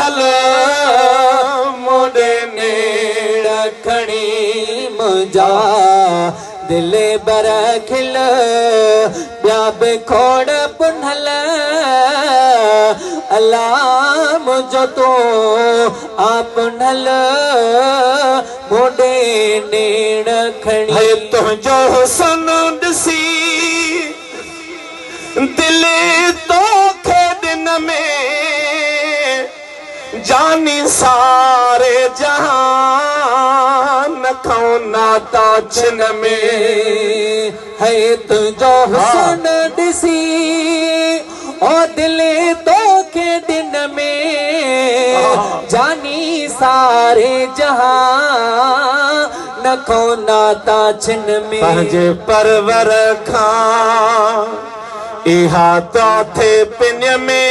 पुनल मोड़े नेड़ खणी मुझा दिल बर खिल ॿिया बि खोड़ पुनल अल्लाह मुझो तो आपनल मोड़े नेड़ खणी तुझो हुसन ॾिसी दिल तो दिन में जानी सारे जहान नखों नाता छिन में है तुझो हुसन ॾिसी ओ दिल तो के दिन में जानी सारे जहां नखों नाता छिन में पंहिंजे परवर खां इहा तो थे पिन में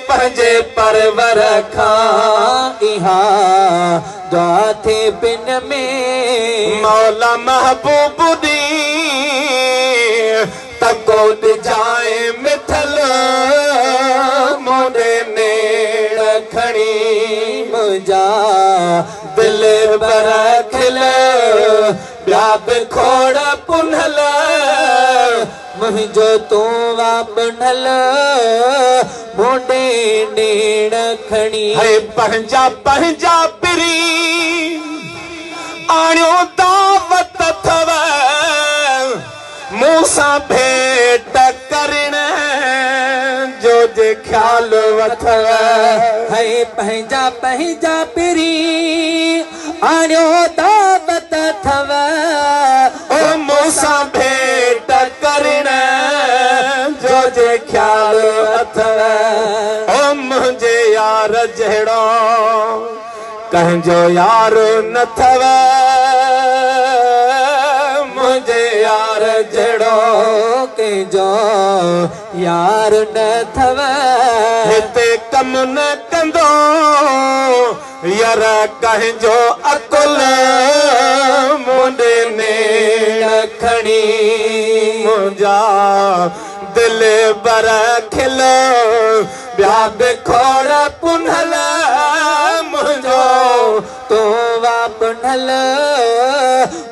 पंहिंजे परवर खां इहा दुआ थे पिन में मौला महबूब दी तको जाए मिथल मोड़े नेड़ खणी मुझा दिल बर खिल ॿिया बि खोड़ पुनल मुझो तू वापनल मोड़े नेड़ खणी है पंहिंजा पंहिंजा पिरी आणियो दावत थव मूसा भेट करण जो जे ख्याल वथव है पंहिंजा पंहिंजा पिरी आणियो दावत थव ओ मूसा भेट करण जो जे ख्याल वथव ओ मुझे यार जहिड़ो कंहिंजो यार न थव मुझे यार जड़ो के जो यार न थव हिते कम न कंदो यार कंहिंजो अकुल मुंडे नेड़ खणी मुझा दिल बर खिल ॿिया बि खोड़ पुनल मुझो तो वापनल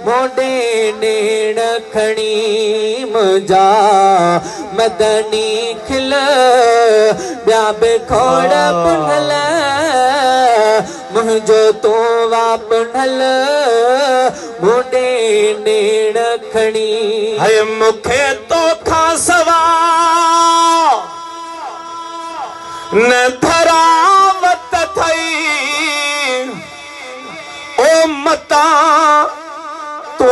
मोड़े नेड़ खणी मुझा मदनी खिल ॿिया बि खोड़ पुनल मुझो तो वापनल मोड़े नेड़ खणी है मूंखे तो खां सवा न धरावत थई ओ मता तू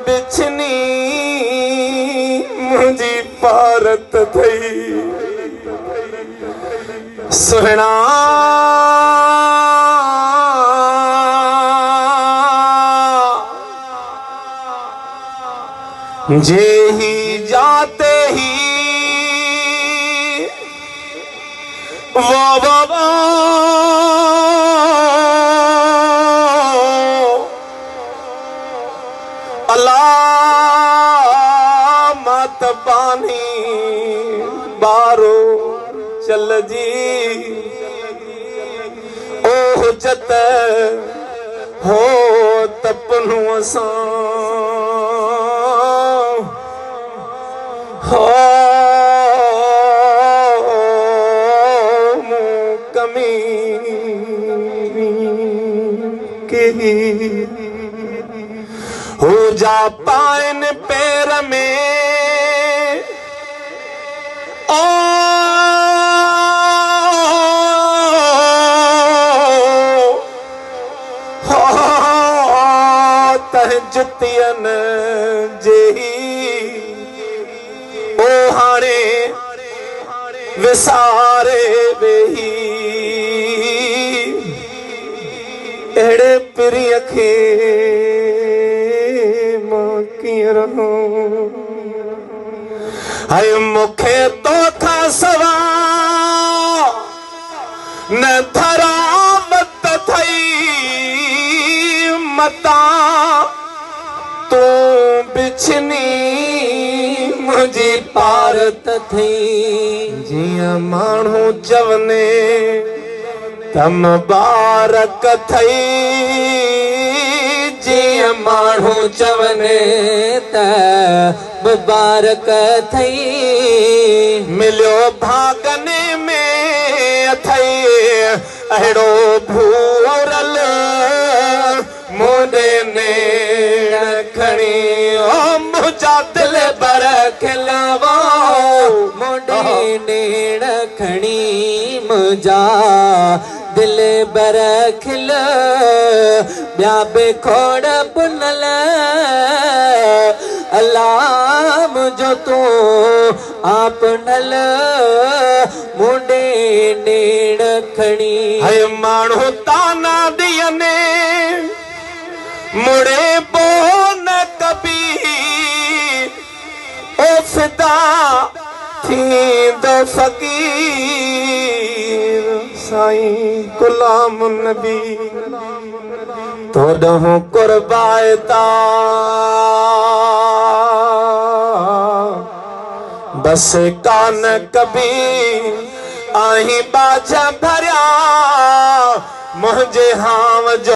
बिछनी मुझी पारत थई सुहना जे ही जाते ही वो अल्लाह मत पानी बारो चल जी ओ जत हो तपनु असां हो कमी की हो जा पाइन पैर में ओ तह जुतियन जेही ओ हाणे विसारे वेही एड़े पिरीअ खे मां कीअं रहूं हाय मूंखे तोखा सवा न धरावत थई मता तू बिछनी मुझी पारत थई जिया माण्हू चवने त मुबारक थई जिया माण्हू चवने त मुबारक थई मिलियो भागने में अथई अहिड़ो भूरल मुंडे नेण खणी ओ मुंहिंजा दिल बर खिलवो मुंडे नेण खणी मुंहिंजा दिल बर खिल ॿिया बि खोड़ पुनल अल्लाह मुंहिंजो तूं आपनल मुंडे नेण खणी है माण्हू ताना ॾियने मुड़े पो न कबी ओ फिदा थींदो फ़कीर साईं गुलाम नबी तोॾहूं कुर्बायता बस कान कबी आहीं बाझ भरिया मुंहिंजे हाव जो